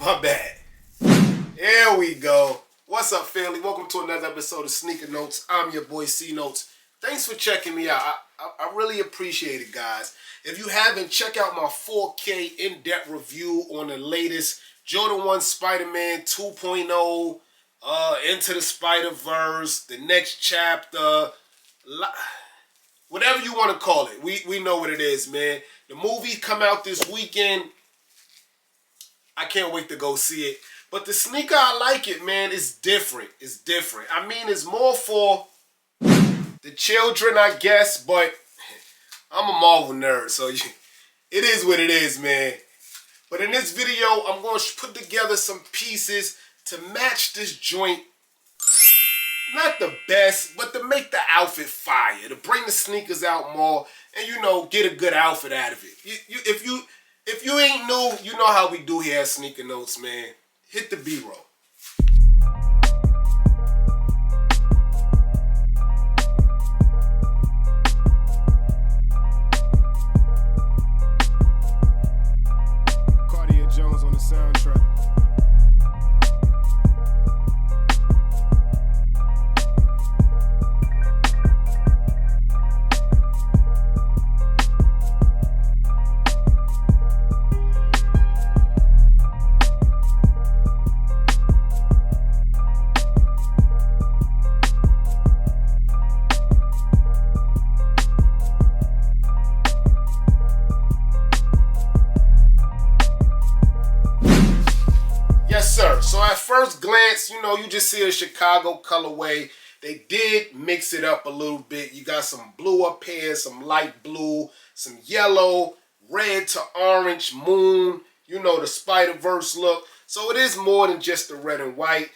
My bad. Here we go. What's up, family? Welcome to another episode of Sneaker Notes. I'm your boy C Notes. Thanks for checking me out. I really appreciate it, guys. If you haven't, check out my 4K in-depth review on the latest Jordan 1 Spider-Man 2.0, Into the Spider-Verse, the next chapter, whatever you want to call it. We know what it is, man. The movie come out this weekend. I can't wait to go see it. But the sneaker, I like it, man. It's different. It's different. I mean, it's more for the children, I guess, but I'm a Marvel nerd, so it is what it is, man. But in this video, I'm going to put together some pieces to match this joint. Not the best, but to make the outfit fire, to bring the sneakers out more, and, you know, get a good outfit out of it. If you ain't new, you know how we do here at Sneaker Notes, man. Hit the B-roll. Cartier Jones on the soundtrack. So at first glance, you know, you just see a Chicago colorway. They did mix it up a little bit. You got some blue up here, some light blue, some yellow, red to orange, moon, you know, the Spider-Verse look. So it is more than just the red and white.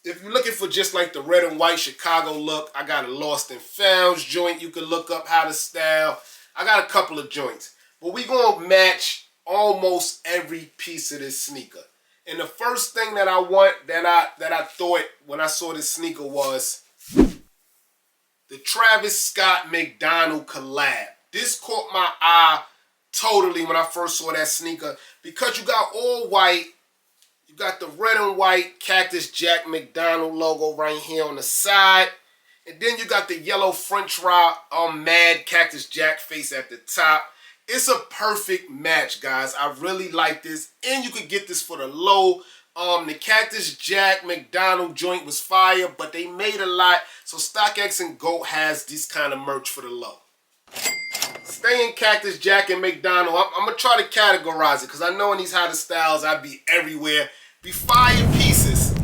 If you're looking for just like the red and white Chicago look, I got a Lost and Founds joint. You can look up how to style. I got a couple of joints. But we going to match almost every piece of this sneaker. And the first thing that I want, that I thought when I saw this sneaker was the Travis Scott McDonald collab. This caught my eye totally when I first saw that sneaker because you got all white, you got the red and white Cactus Jack McDonald logo right here on the side, and then you got the yellow French fry Mad Cactus Jack face at the top. It's a perfect match, guys. I really like this. And you could get this for the low. The Cactus Jack McDonald joint was fire, but they made a lot. So StockX and GOAT has this kind of merch for the low. Staying Cactus Jack and McDonald, I'm going to try to categorize it because I know in these hottest styles, I'd be everywhere. Be fire pieces,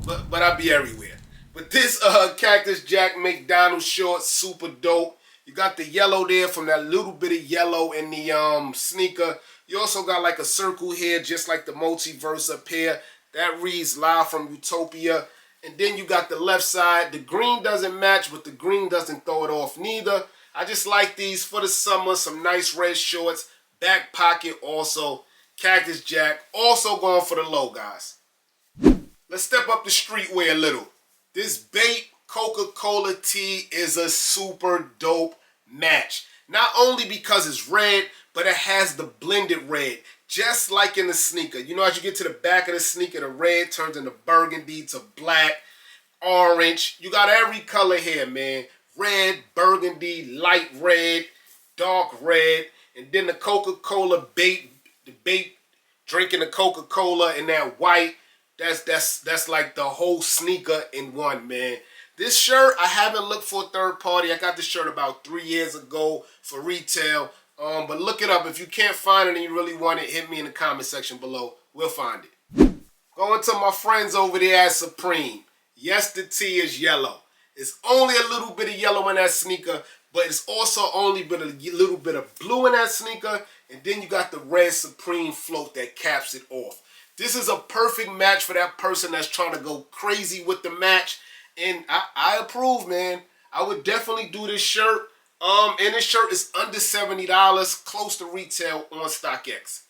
but I'd be everywhere. But this Cactus Jack McDonald short, super dope. You got the yellow there from that little bit of yellow in the sneaker. You also got like a circle here, just like the multiverse up here. That reads Live from Utopia. And then you got the left side. The green doesn't match, but the green doesn't throw it off neither. I just like these for the summer. Some nice red shorts. Back pocket also. Cactus Jack. Also going for the low, guys. Let's step up the streetwear a little. This Bait Coca-Cola tee is a super dope match. Not only because it's red, but it has the blended red, just like in the sneaker. You know, as you get to the back of the sneaker, the red turns into burgundy to black, orange. You got every color here, man. Red, burgundy, light red, dark red, and then the Coca-Cola bait, the bait drinking the Coca-Cola in that white. That's like the whole sneaker in one, man. This shirt, I haven't looked for a third party. I got this shirt about 3 years ago for retail. But look it up. If you can't find it and you really want it, hit me in the comment section below. We'll find it. Going to my friends over there at Supreme. Yes, the tee is yellow. It's only a little bit of yellow in that sneaker, but it's also only a little bit of blue in that sneaker. And then you got the red Supreme float that caps it off. This is a perfect match for that person that's trying to go crazy with the match. And I approve, man. I would definitely do this shirt. And this shirt is under $70, close to retail on StockX.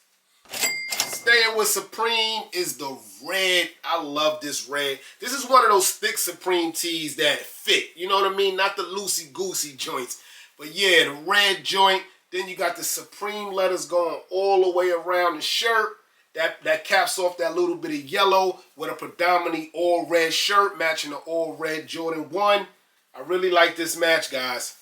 Staying with Supreme is the red. I love this red. This is one of those thick Supreme tees that fit. You know what I mean? Not the loosey-goosey joints. But yeah, the red joint. Then you got the Supreme letters going all the way around the shirt. That caps off that little bit of yellow with a predominantly all red shirt matching the all red Jordan 1. I really like this match, guys.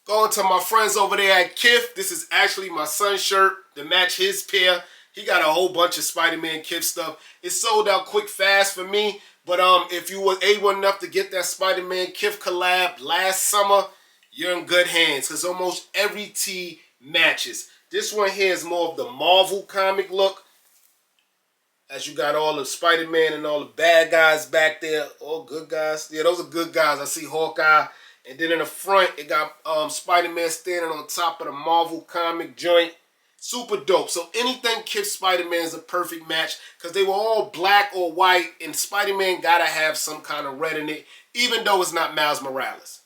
Going to my friends over there at Kith. This is actually my son's shirt to match his pair. He got a whole bunch of Spider-Man Kith stuff. It sold out quick fast for me. But if you were able enough to get that Spider-Man Kith collab last summer, you're in good hands. Because almost every tee matches. This one here is more of the Marvel comic look. As you got all the Spider-Man and all the bad guys back there. All good guys. Yeah, those are good guys. I see Hawkeye. And then in the front, it got Spider-Man standing on top of the Marvel comic joint. Super dope. So anything Kith Spider-Man is a perfect match because they were all black or white, and Spider-Man gotta have some kind of red in it, even though it's not Miles Morales.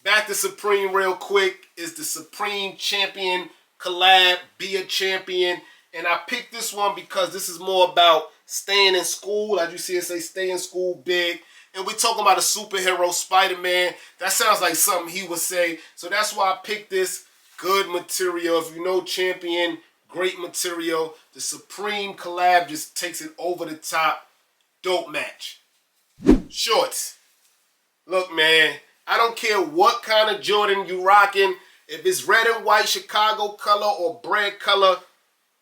Back to Supreme real quick is the Supreme Champion collab, Be a Champion. And I picked this one because this is more about staying in school. As you see it say, stay in school big. And we're talking about a superhero, Spider-Man. That sounds like something he would say. So that's why I picked this. Good material. If you know Champion, great material. The Supreme collab just takes it over the top. Dope match. Shorts. Look, man, I don't care what kind of Jordan you rocking. If it's red and white Chicago color or bread color,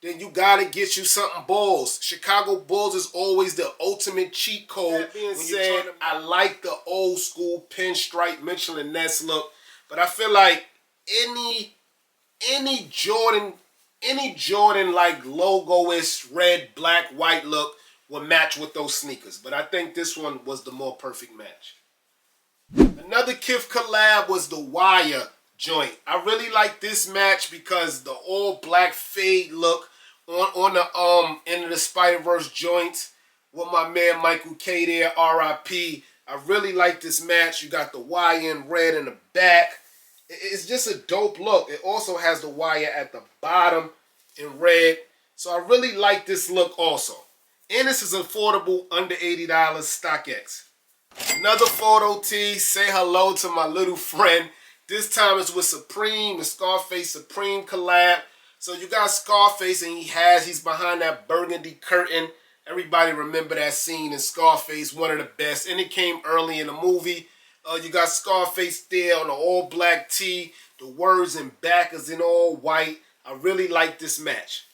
then you gotta get you something Bulls. Chicago Bulls is always the ultimate cheat code. That being said, I like the old school pinstripe Mitchell and Ness look, but I feel like any Jordan like logo-ish red, black, white look will match with those sneakers. But I think this one was the more perfect match. Another Kith collab was the Wire joint. I really like this match because the all black fade look on the end of the Spider-Verse joints with my man Michael K there, R.I.P. I really like this match. You got the Wire in red in the back. It's just a dope look. It also has the Wire at the bottom in red. So I really like this look also. And this is affordable, under $80, StockX. Another photo tee. Say hello to my little friend. This time it's with Supreme, the Scarface Supreme collab. So you got Scarface and he's behind that burgundy curtain. Everybody remember that scene in Scarface, one of the best. And it came early in the movie. You got Scarface there on the all black tee. The words in back is in all white. I really like this match.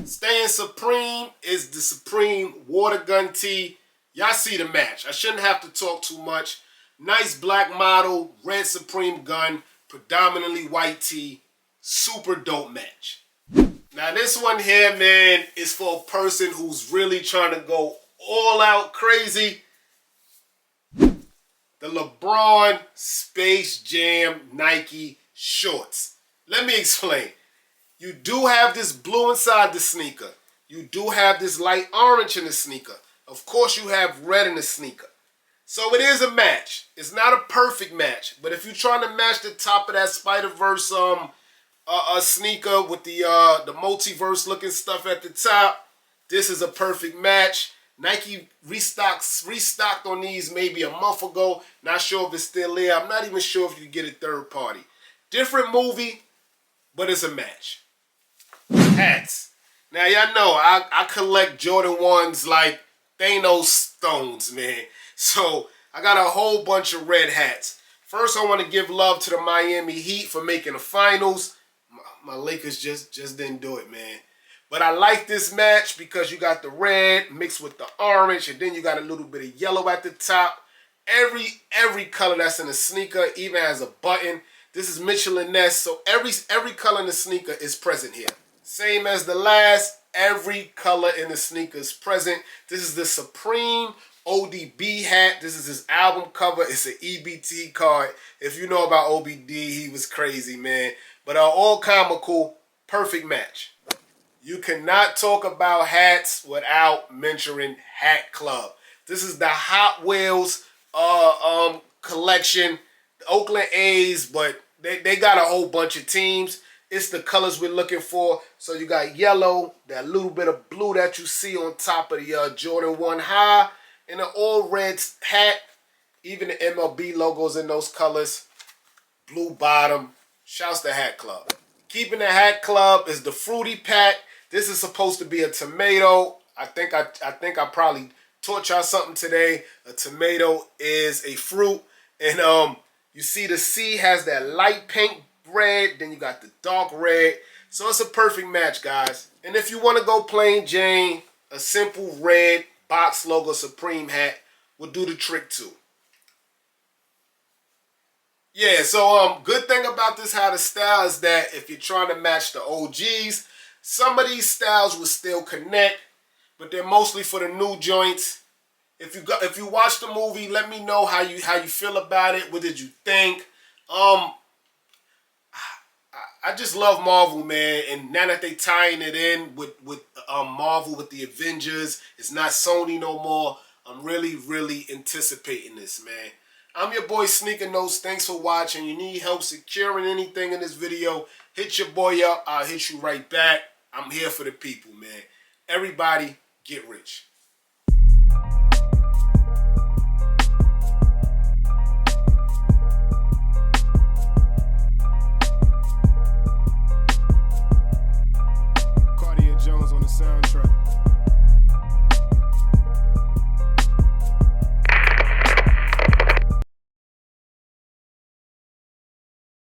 Staying Supreme is the Supreme water gun tee. Y'all see the match. I shouldn't have to talk too much. Nice black model, red Supreme gun, predominantly white tee. Super dope match. Now this one here, man, is for a person who's really trying to go all out crazy. The LeBron Space Jam Nike shorts. Let me explain. You do have this blue inside the sneaker. You do have this light orange in the sneaker. Of course, you have red in the sneaker. So it is a match. It's not a perfect match. But if you're trying to match the top of that Spider-Verse sneaker with the multiverse looking stuff at the top, this is a perfect match. Nike restocked on these maybe a month ago. Not sure if it's still there. I'm not even sure if you can get it third party. Different movie, but it's a match. Hats. Now, y'all know I collect Jordan 1s like Thanos stones, man. So, I got a whole bunch of red hats. First, I want to give love to the Miami Heat for making the finals. My Lakers just didn't do it, man. But I like this match because you got the red mixed with the orange, and then you got a little bit of yellow at the top. Every color that's in the sneaker even has a button. This is Mitchell & Ness, so every color in the sneaker is present here. Same as the last, every color in the sneaker is present. This is the Supreme ODB hat. This is his album cover. It's an EBT card. If you know about OBD, he was crazy, man. But all comical, perfect match. You cannot talk about hats without mentioning Hat Club. This is the Hot Wheels collection. The Oakland A's, but they got a whole bunch of teams. It's the colors we're looking for. So you got yellow, that little bit of blue that you see on top of the Jordan 1 high, and the all red hat. Even the MLB logos in those colors. Blue bottom. Shouts to Hat Club. Keeping the Hat Club is the Fruity Pack. This is supposed to be a tomato. I think I probably taught y'all something today. A tomato is a fruit. And you see the C has that light pink red, then you got the dark red. So it's a perfect match, guys. And if you want to go plain Jane, a simple red box logo Supreme hat will do the trick too. Yeah, so good thing about this hat of style is that if you're trying to match the OGs, some of these styles will still connect, but they're mostly for the new joints. If you watch the movie, let me know how you feel about it. What did you think? I just love Marvel, man, and now that they tying it in with Marvel with the Avengers, it's not Sony no more. I'm really anticipating this, man. I'm your boy Sneaker Notes. Thanks for watching. You need help securing anything in this video, hit your boy up. I'll hit you right back. I'm here for the people, man. Everybody, get rich.